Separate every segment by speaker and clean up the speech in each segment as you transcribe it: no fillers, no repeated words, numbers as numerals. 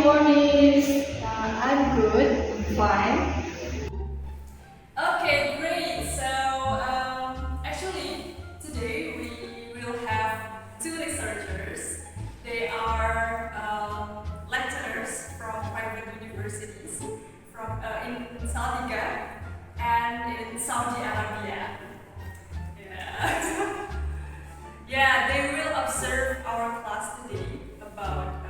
Speaker 1: morning. I'm good. I'm fine.
Speaker 2: Okay, great. So, actually, today we will have two researchers. They are lecturers from private universities in Salatiga and in Saudi Arabia. Yeah. Yeah, they will observe our class today about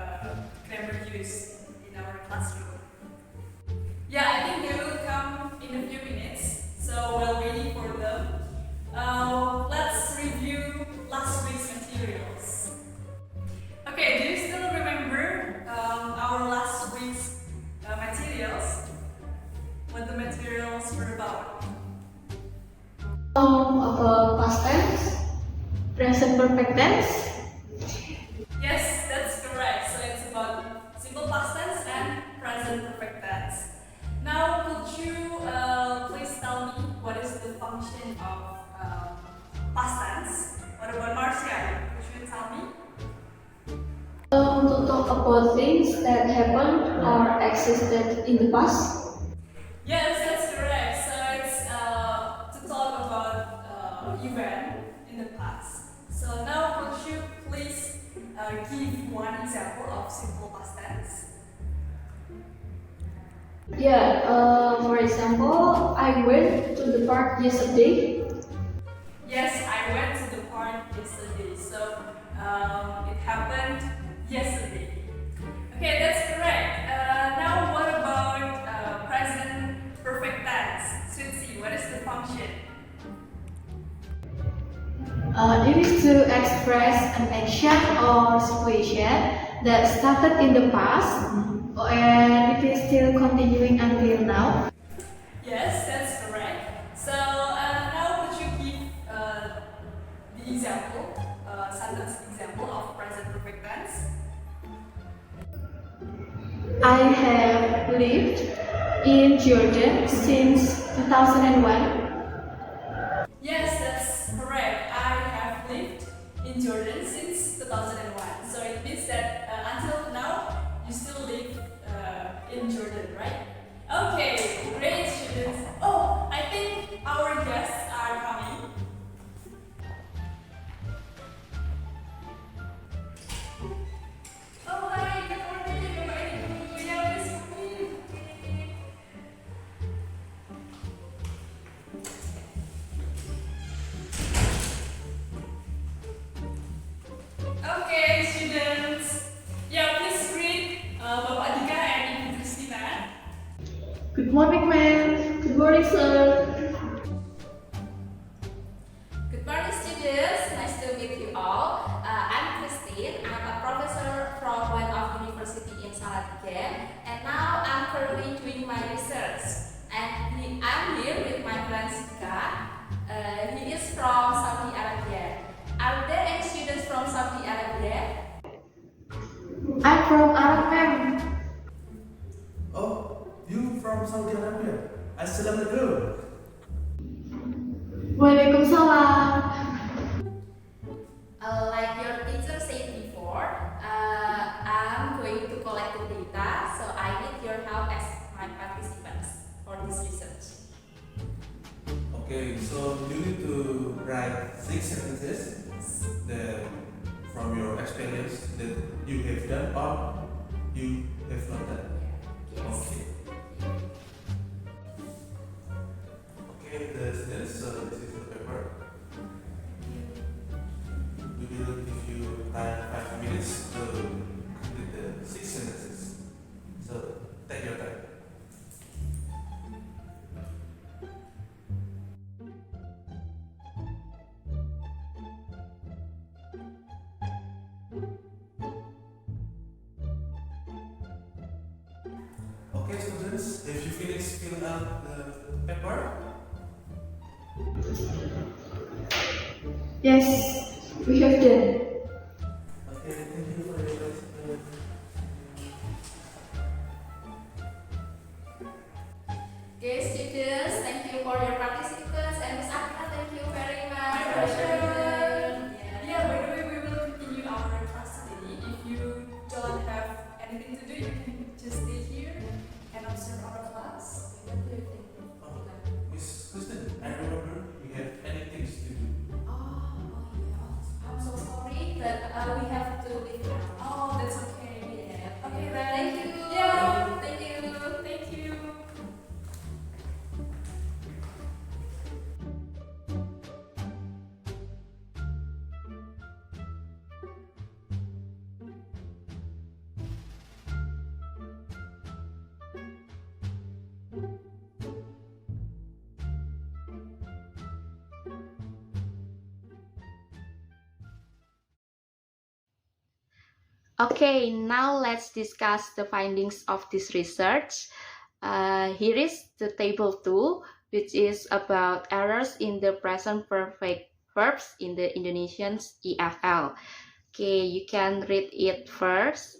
Speaker 2: grammar use in our classroom. Yeah, I think they will come in a few minutes, so while waiting for them, let's review last week's materials. Okay, do you still remember our last week's materials? What the materials were about?
Speaker 1: About past tense, present perfect tense.
Speaker 2: Yes, that's correct. So it's about simple past tense and present perfect tense. Now, could you please tell me what is the function of past tense? What about Marcia? Could you tell me?
Speaker 1: To talk about things that happened or existed in the past.
Speaker 2: Yes, that's correct. So it's to talk about event in the past. So now, could you please give one example of simple past tense?
Speaker 1: Yeah, for example, I went to the park yesterday.
Speaker 2: Yes, I went to the park yesterday. So it happened yesterday. Okay, that's correct. Now, what about present perfect tense? Sweethsy, what is the function?
Speaker 1: It is to express an action or situation that started in the past and it is still continuing until now.
Speaker 2: Yes, that's correct. So now could you give the example, sentence example of present perfect tense?
Speaker 1: I have lived in Jordan since 2001.
Speaker 2: Yes, that's correct. I have lived in Jordan since 2001. So it means that until now you still live in Jordan, right? Okay, great students. Oh, I think our guests are coming. Oh, hi, good morning. Yeah, please come in. Okay, students. Yeah, please greet Bapak Andhika and Ibu Christina.
Speaker 1: Good morning, ma'am. Good morning, sir.
Speaker 3: Good morning, students. Nice to meet you all. I'm Christine. I'm a professor from one of university in Salatiga, and now I'm currently doing my research. And I'm here with my friend Sika. He is from Saudi Arabia. Are there any students from Saudi Arabia?
Speaker 1: I'm from Arab, ma'am.
Speaker 4: Oh, you from Saudi Arabia? SLA Group.
Speaker 1: Waalaikumsalam.
Speaker 3: Like your teacher said before, I'm going to collect the data, so I need your help as my participants for this research.
Speaker 4: Okay, so you need to write 6 sentences that from your experience that you have done or you have not done.
Speaker 3: Yes.
Speaker 4: Okay. Okay, so this is the paper. We will give you time 5 minutes to complete the 6 sentences. So take your time. Okay, students, have you finished filling out the paper?
Speaker 1: Yes, we have done.
Speaker 4: Okay, thank you for your participation.
Speaker 3: Okay, students, thank you for your participants, and Ms. Akila, thank you very much
Speaker 2: My
Speaker 3: for sharing.
Speaker 2: pleasure. Yeah, by the way, we will continue our class today. If you don't have anything to do, you can
Speaker 5: Okay, now let's discuss the findings of this research. Here is the table 2, which is about errors in the present perfect verbs in the Indonesian's EFL. Okay, you can read it first.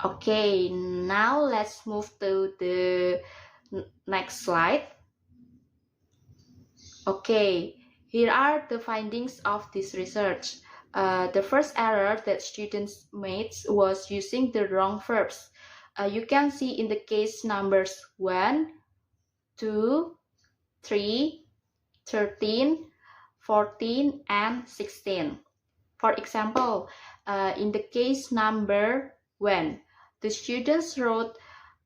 Speaker 5: Okay, now let's move to the next slide. Okay, here are the findings of this research. The first error that students made was using the wrong verbs. You can see in the case numbers 1, 2, 3, 13, 14, and 16. For example, in the case number 1, the students wrote,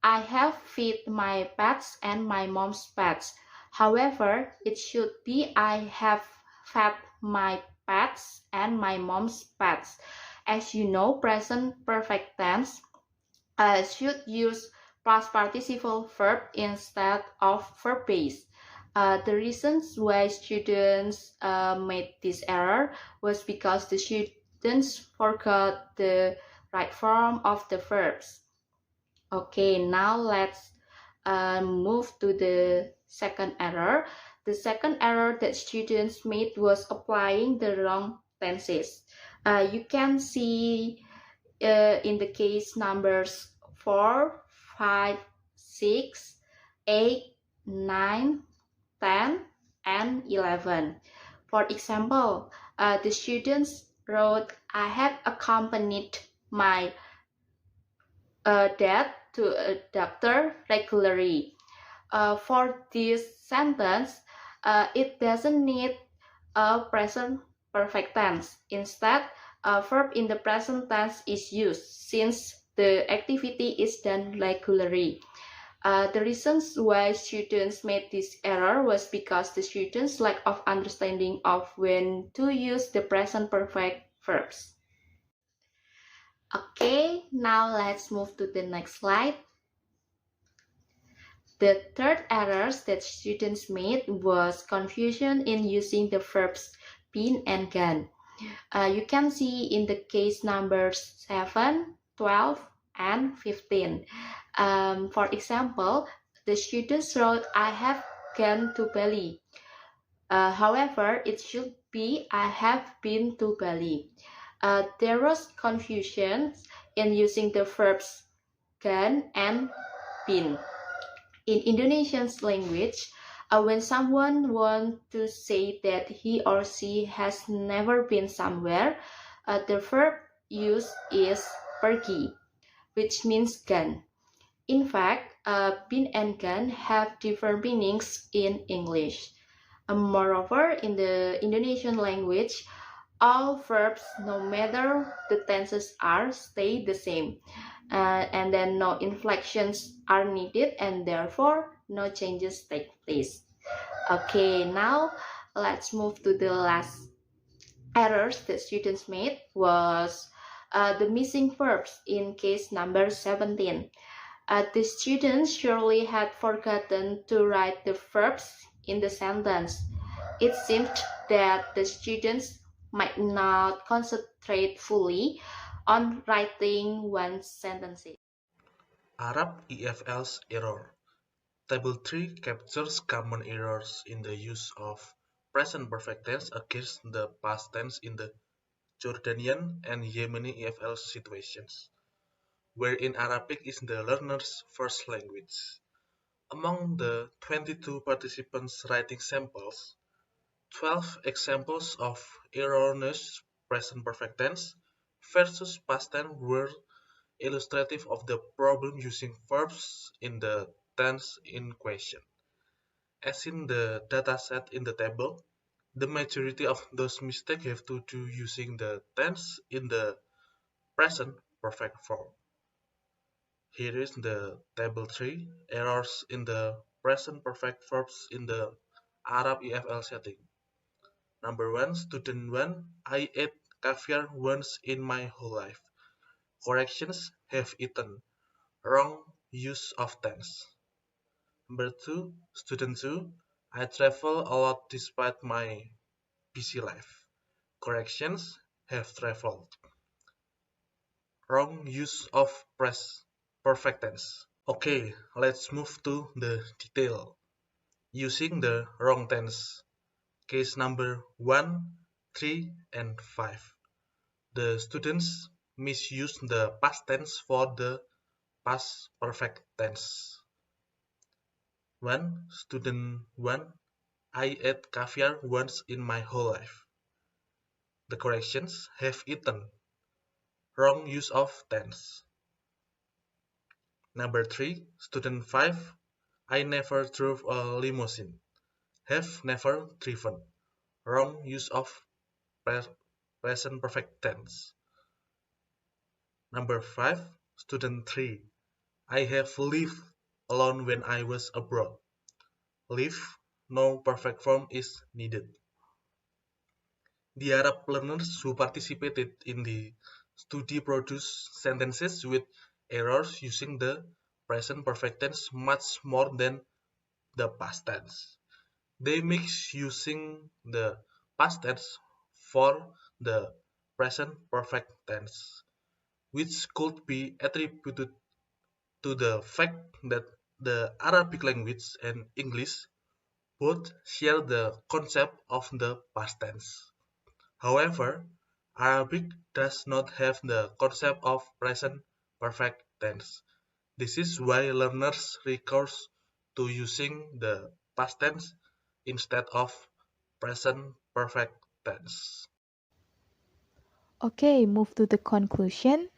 Speaker 5: I have fed my pets and my mom's pets. However, it should be I have fed my pets and my mom's pets. As you know, present perfect tense should use past participle verb instead of verb base. The reasons why students made this error was because the students forgot the right form of the verbs. Okay, now let's move to the second error. The second error that students made was applying the wrong tenses. You can see in the case numbers 4, 5, 6, 8, 9, 10, and 11. For example, the students wrote, I have accompanied my dad to a doctor regularly. For this sentence, it doesn't need a present perfect tense. Instead, a verb in the present tense is used since the activity is done regularly. The reasons why students made this error was because the students' lack of understanding of when to use the present perfect verbs. Okay, now let's move to the next slide. The third errors that students made was confusion in using the verbs been and gone. You can see in the case numbers 7, 12, and 15. For example, the students wrote, I have gone to Bali. However, it should be, I have been to Bali. There was confusion in using the verbs gone and been. In Indonesian language, when someone wants to say that he or she has never been somewhere, the verb used is pergi, which means gone. In fact, been and gone have different meanings in English. Moreover, in the Indonesian language, all verbs, no matter the tenses are, stay the same. And then no inflections are needed and therefore no changes take place. Okay, now let's move to the last errors that students made was the missing verbs in case number 17. The students surely had forgotten to write the verbs in the sentence. It seemed that the students might not concentrate fully on writing one sentence.
Speaker 6: Arab EFL's error. Table 3 captures common errors in the use of present perfect tense against the past tense in the Jordanian and Yemeni EFL situations, wherein Arabic is the learner's first language. Among the 22 participants writing samples, 12 examples of erroneous present perfect tense versus past tense were illustrative of the problem using verbs in the tense in question. As in the dataset in the table, the majority of those mistakes have to do using the tense in the present perfect form. Here is the table 3 errors in the present perfect verbs in the Arab EFL setting. Number 1, student 1, I ate caviar once in my whole life. Corrections, have eaten. Wrong use of tense. Number 2, student 2, I travel a lot despite my busy life. Corrections have traveled. Wrong use of perfect tense. Okay, let's move to the detail. Using the wrong tense. Case number 1, 3, and 5. The students misuse the past tense for the past perfect tense. 1. Student 1. I ate caviar once in my whole life. The corrections: have eaten. Wrong use of tense. Number 3. Student 5. I never drove a limousine. Have never driven. Wrong use of present perfect tense. Number 5. Student 3. I have lived alone when I was abroad. Live, no perfect form is needed. The Arab learners who participated in the study produced sentences with errors using the present perfect tense much more than the past tense. They mix using the past tense for the present perfect tense, which could be attributed to the fact that the Arabic language and English both share the concept of the past tense. However, Arabic does not have the concept of present perfect tense. This is why learners recourse to using the past tense instead of present perfect tense.
Speaker 7: Okay, move to the conclusion.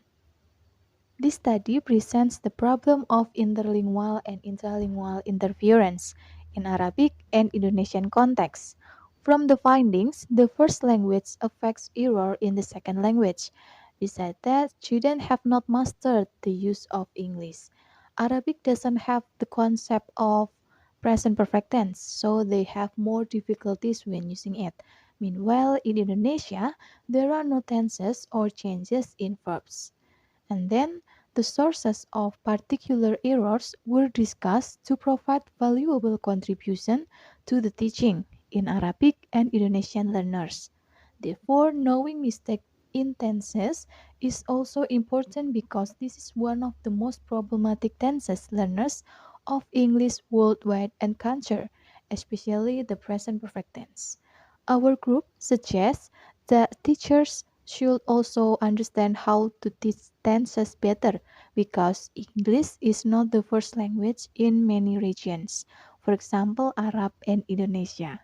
Speaker 7: This study presents the problem of interlingual and intralingual interference in Arabic and Indonesian contexts. From the findings, the first language affects error in the second language. Besides that, students have not mastered the use of English. Arabic doesn't have the concept of present perfect tense, so they have more difficulties when using it. Meanwhile, in Indonesia, there are no tenses or changes in verbs. And then the sources of particular errors were discussed to provide valuable contribution to the teaching in Arabic and Indonesian learners. Therefore, knowing mistake in tenses is also important because this is one of the most problematic tenses learners of English worldwide encounter, especially the present perfect tense. Our group suggests that teachers should also understand how to teach tenses better because English is not the first language in many regions, for example, Arab and Indonesia.